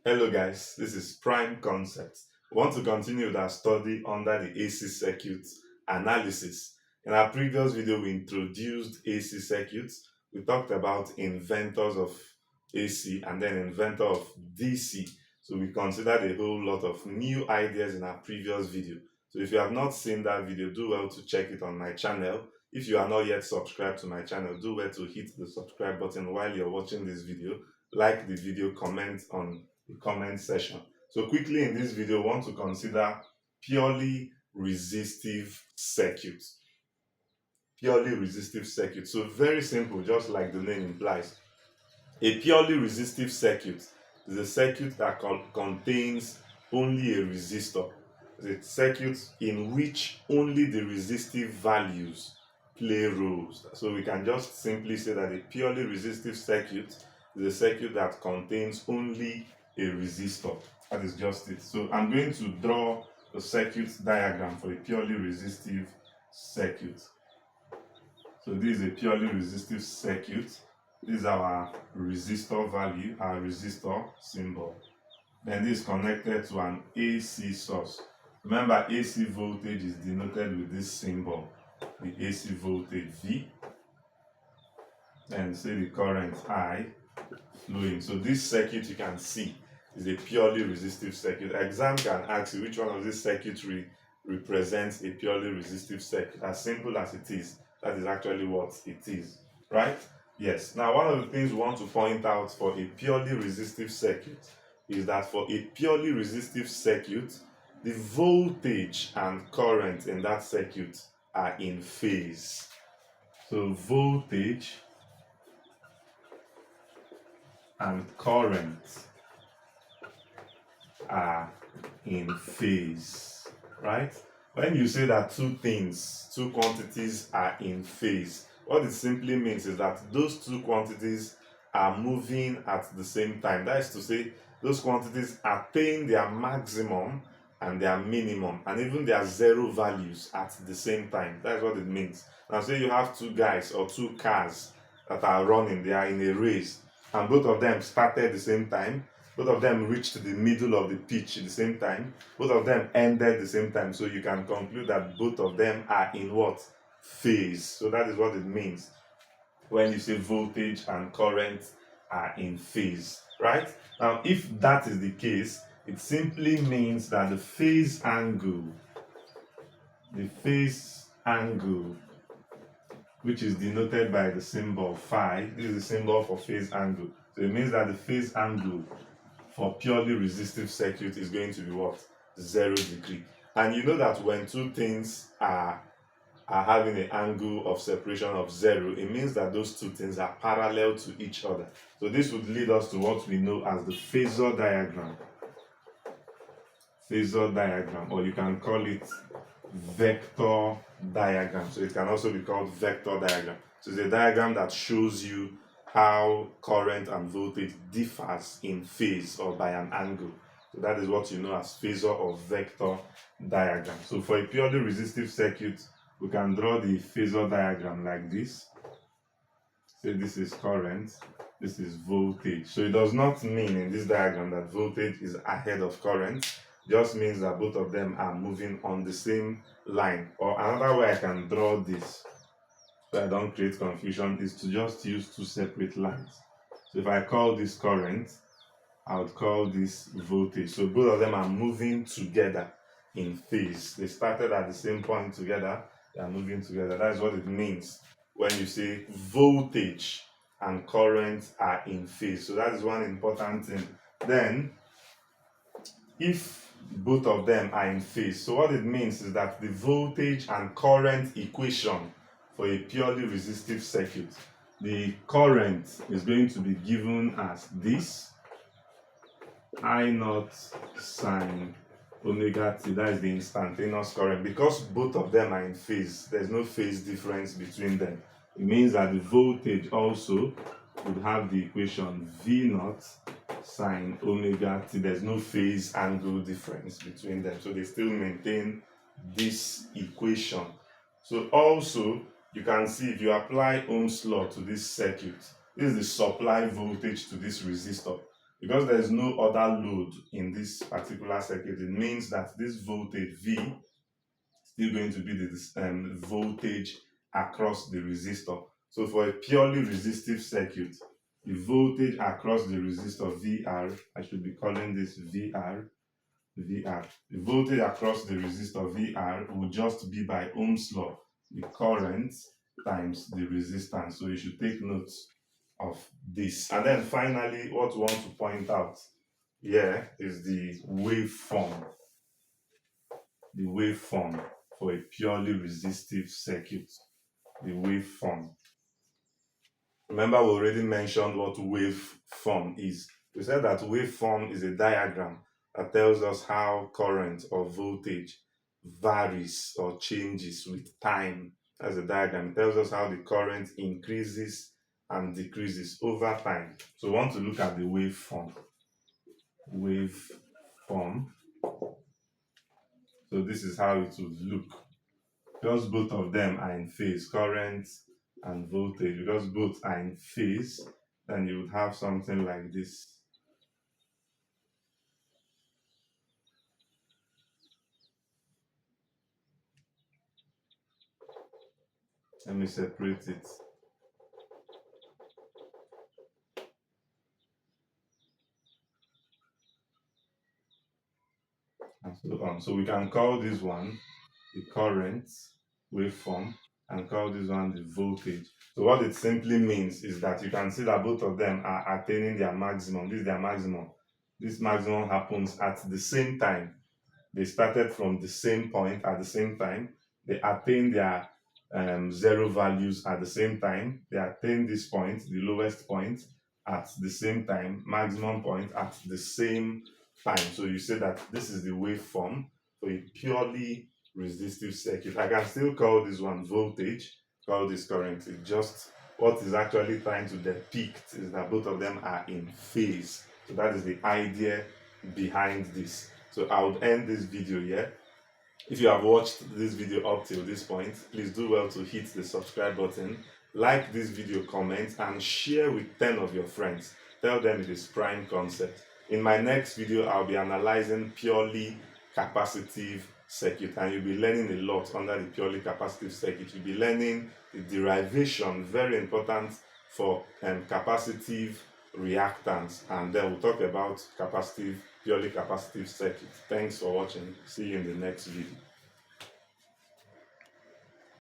Hello guys, this is Prime Concepts. We want to continue with our study under the AC circuit analysis. In our previous video, we introduced AC circuits. We talked about inventors of AC and then inventor of DC. So we considered a whole lot of new ideas in our previous video. So if you have not seen that video, do well to check it on my channel. If you are not yet subscribed to my channel, do well to hit the subscribe button while you're watching this video. Like the video, comment on the comment section. So quickly in this video, we want to consider purely resistive circuit. Purely resistive circuit. So very simple, just like the name implies. A purely resistive circuit is a circuit that contains only a resistor. It's a circuit in which only the resistive values play roles. So we can just simply say that a purely resistive circuit is a circuit that contains only a resistor. That is just it. So I'm going to draw the circuit diagram for a purely resistive circuit. So this is a purely resistive circuit. This is our resistor value, our resistor symbol. Then this is connected to an AC source. Remember, AC voltage is denoted with this symbol, the AC voltage V. And say the current I flowing. So this circuit you can see is a purely resistive circuit. Exam can ask you which one of these circuitry represents a purely resistive circuit. As simple as it is, that is actually what it is, right? Yes. Now, one of the things we want to point out for a purely resistive circuit is that for a purely resistive circuit, the voltage and current in that circuit are in phase. So voltage and current are in phase, right? When you say that two quantities are in phase, what it simply means is that those two quantities are moving at the same time. That is to say, those quantities attain their maximum and their minimum and even their zero values at the same time. That's what it means. Now say you have two guys or two cars that are running, they are in a race, and both of them started at the same time. Both of them reached the middle of the pitch at the same time. Both of them ended at the same time. So you can conclude that both of them are in what? Phase. So that is what it means when you say voltage and current are in phase, right? Now, if that is the case, it simply means that the phase angle, which is denoted by the symbol phi, this is the symbol for phase angle. So it means that the phase angle for purely resistive circuit is going to be what? 0 degree. And you know that when two things are having an angle of separation of 0, it means that those two things are parallel to each other. So this would lead us to what we know as the phasor diagram. Phasor diagram, or you can call it vector diagram. So it can also be called vector diagram. So it's a diagram that shows you how current and voltage differs in phase or by an angle. So that is what you know as phasor or vector diagram. So for a purely resistive circuit, we can draw the phasor diagram like this. Say this is current, this is voltage. So it does not mean in this diagram that voltage is ahead of current. It just means that both of them are moving on the same line. Or another way I can draw this, so I don't create confusion, is to just use two separate lines. So if I call this current, I would call this voltage. So both of them are moving together in phase. They started at the same point together, they are moving together. That's what it means when you say voltage and current are in phase. So that is one important thing. Then, if both of them are in phase, so what it means is that the voltage and current equation for a purely resistive circuit, the current is going to be given as this I naught sine omega t. That is the instantaneous current. Because both of them are in phase, there's no phase difference between them. It means that the voltage also would have the equation V naught sine omega t. There's no phase angle difference between them, so they still maintain this equation. So also you can see, if you apply Ohm's law to this circuit, this is the supply voltage to this resistor. Because there is no other load in this particular circuit, it means that this voltage V is still going to be the voltage across the resistor. So for a purely resistive circuit, the voltage across the resistor VR, I should be calling this VR, VR. The voltage across the resistor VR will just be by Ohm's law, the current times the resistance. So you should take note of this. And then finally, what we want to point out here is the waveform. The waveform for a purely resistive circuit. The waveform. Remember, we already mentioned what waveform is. We said that waveform is a diagram that tells us how current or voltage varies or changes with time. As a diagram, it tells us how the current increases and decreases over time. So we want to look at the waveform. Waveform. So this is how it would look. Because both of them are in phase, current and voltage, because both are in phase, then you would have something like this. Let me separate it. And so on. So we can call this one the current waveform and call this one the voltage. So what it simply means is that you can see that both of them are attaining their maximum. This is their maximum. This maximum happens at the same time. They started from the same point at the same time. They attained their zero values at the same time. They attained this point, the lowest point, at the same time, maximum point at the same time. So you say that this is the waveform for a purely resistive circuit. I can still call this one voltage, call this current. It just what is actually trying to depict is that both of them are in phase. So that is the idea behind this. So I would end this video here. If you have watched this video up till this point, please do well to hit the subscribe button, like this video, comment, and share with 10 of your friends. Tell them it is prime concept. In my next video, I'll be analyzing purely capacitive circuit, and you'll be learning a lot under the purely capacitive circuit. You'll be learning the derivation, very important for capacitive reactance, and then we'll talk about purely capacitive circuit. Thanks for watching. See you in the next video.